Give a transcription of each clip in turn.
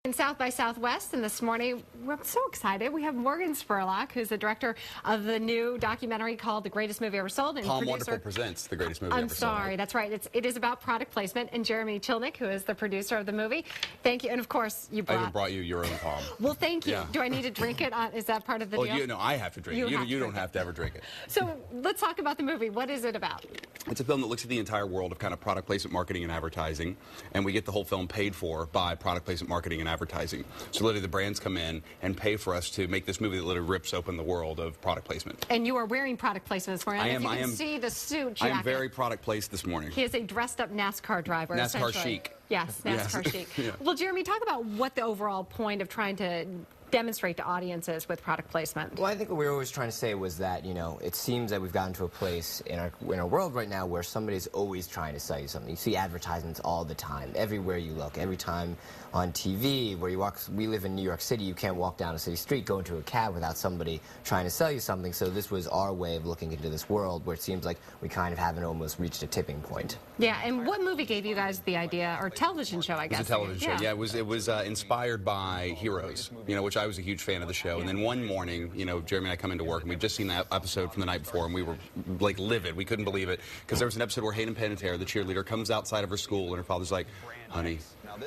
In South by Southwest, and this morning we're so excited. We have Morgan Spurlock, who's the director of the new documentary called "The Greatest Movie Ever Sold." And Palm Wonderful presents The Greatest Movie Ever Sold. I'm sorry, that's right. It is about product placement. And Jeremy Chilnick, who is the producer of the movie. Thank you. And of course, I even brought you your own palm. Well, thank you. Yeah. Do I need to drink it? Is that part of the deal? No, I have to drink it. You don't have to ever drink it. So let's talk about the movie. What is it about? It's a film that looks at the entire world of kind of product placement, marketing, and advertising, and we get the whole film paid for by product placement, marketing, and advertising. So literally the brands come in and pay for us to make this movie that literally rips open the world of product placement. And you are wearing product placement this morning. I am. See the suit jacket. I am very product placed this morning. He is a dressed up NASCAR driver. NASCAR chic. Yes, NASCAR chic. Yeah. Well, Jeremy, talk about what the overall point of trying to demonstrate to audiences with product placement. Well, I think what we were always trying to say was that, you know, it seems that we've gotten to a place in our world right now where somebody's always trying to sell you something. You see advertisements all the time, everywhere you look, every time on TV, where you walk. We live in New York City, you can't walk down a city street, go into a cab without somebody trying to sell you something. So this was our way of looking into this world where it seems like we kind of haven't almost reached a tipping point. Yeah, and what movie gave you guys the idea, or television show, I guess? It was a television show. Yeah, it was inspired by Heroes, you know, which I was a huge fan of the show. And then one morning, you know, Jeremy and I come into work, and we'd just seen that episode from the night before, and we were, like, livid. We couldn't believe it, because there was an episode where Hayden Panettiere, the cheerleader, comes outside of her school, and her father's like, "Honey,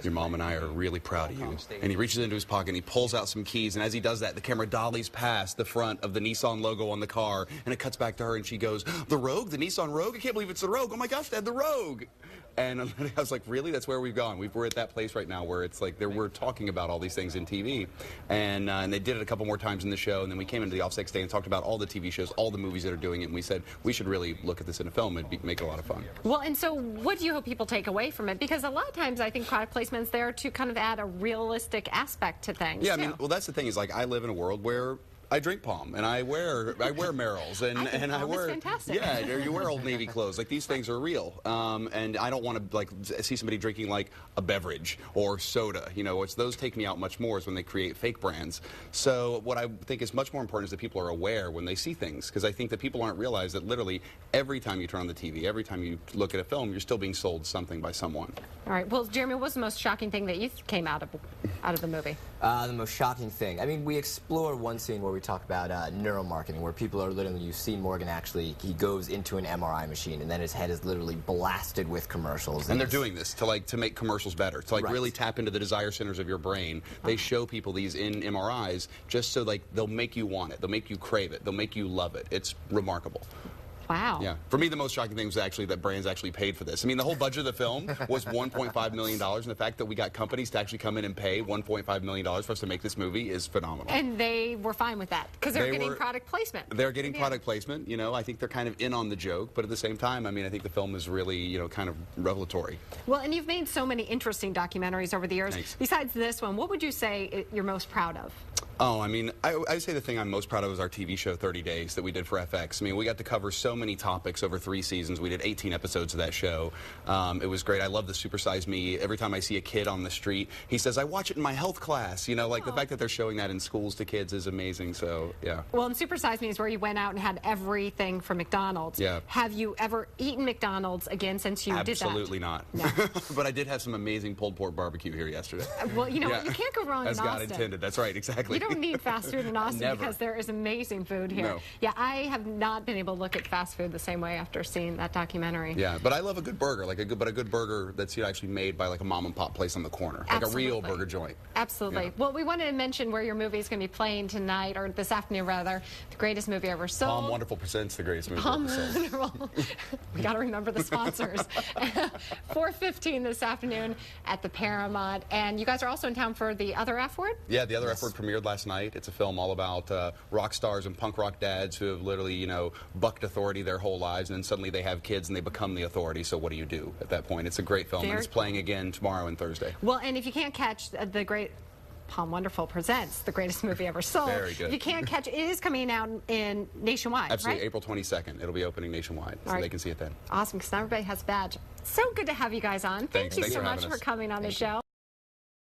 your mom and I are really proud of you." And he reaches into his pocket, and he pulls out some keys, and as he does that, the camera dollies past the front of the Nissan logo on the car, and it cuts back to her, and she goes, "The Rogue? The Nissan Rogue? I can't believe it's the Rogue. Oh my gosh, Dad, the Rogue!" And I was like, really? That's where we've gone. We're at that place right now where it's like we're talking about all these things in TV. And they did it a couple more times in the show, and then we came into the off-six day and talked about all the TV shows, all the movies that are doing it, and we said we should really look at this in a film and make it a lot of fun. Well, and so what do you hope people take away from it? Because a lot of times I think product placement's there to kind of add a realistic aspect to things. Yeah, I mean, well, that's the thing is, like, I live in a world where I drink Palm, and I wear Merrell's, and I wear, fantastic. Yeah, you wear Old Navy clothes. Like, these things are real, and I don't want to like see somebody drinking like a beverage or soda. You know, those take me out much more is when they create fake brands. So what I think is much more important is that people are aware when they see things, because I think that people aren't realize that literally every time you turn on the TV, every time you look at a film, you're still being sold something by someone. All right. Well, Jeremy, what was the most shocking thing that you came out of the movie? The most shocking thing. I mean, we explore one scene where we talk about neuromarketing, where people are literally, you've seen Morgan actually, he goes into an MRI machine, and then his head is literally blasted with commercials. And they're doing this to make commercials better, to like really tap into the desire centers of your brain. They show people these in MRIs just so like they'll make you want it, they'll make you crave it, they'll make you love it. It's remarkable. Wow. Yeah. For me, the most shocking thing was actually that brands actually paid for this. I mean, the whole budget of the film was $1.5 million, and the fact that we got companies to actually come in and pay $1.5 million for us to make this movie is phenomenal. And they were fine with that, because they're getting product placement. They're getting product placement. You know, I think they're kind of in on the joke, but at the same time, I mean, I think the film is really, you know, kind of revelatory. Well, and you've made so many interesting documentaries over the years. Thanks. Besides this one, what would you say you're most proud of? Oh, I mean, I'd say the thing I'm most proud of is our TV show, 30 Days, that we did for FX. I mean, we got to cover so many topics over 3 seasons. We did 18 episodes of that show. It was great. I love the Super Size Me. Every time I see a kid on the street, he says, "I watch it in my health class." You know, like the fact that they're showing that in schools to kids is amazing, so, yeah. Well, and Super Size Me is where you went out and had everything from McDonald's. Yeah. Have you ever eaten McDonald's again since you did that? Absolutely not. No. But I did have some amazing pulled pork barbecue here yesterday. Well, you know what? You can't go wrong in Austin. As God intended. That's right, exactly. You don't need fast food in Austin Never. because there is amazing food here. No. Yeah, I have not been able to look at fast food the same way after seeing that documentary. Yeah, but I love a good burger, like a good burger that's actually made by like a mom and pop place on the corner, like a real burger joint. Absolutely. Yeah. Well, we wanted to mention where your movie is going to be playing tonight, or this afternoon rather. The Greatest Movie Ever Sold. Palm Wonderful presents The Greatest Movie Palm Ever Sold. Wonderful. We got to remember the sponsors. 4:15 this afternoon at the Paramount, and you guys are also in town for The Other F Word. Yeah, The Other F Word premiered last night. It's a film all about rock stars and punk rock dads who have literally, you know, bucked authority their whole lives, and then suddenly they have kids and they become the authority. So what do you do at that point? It's a great film, and it's playing again tomorrow and Thursday. Well, and if you can't catch the great Palm Wonderful presents The Greatest Movie Ever Sold. Very good. If you can't catch it, is coming out in nationwide, Absolutely, right? April 22nd. It'll be opening nationwide, so they can see it then. Awesome, because not everybody has a badge. So good to have you guys on. Thank you so much for coming on the show.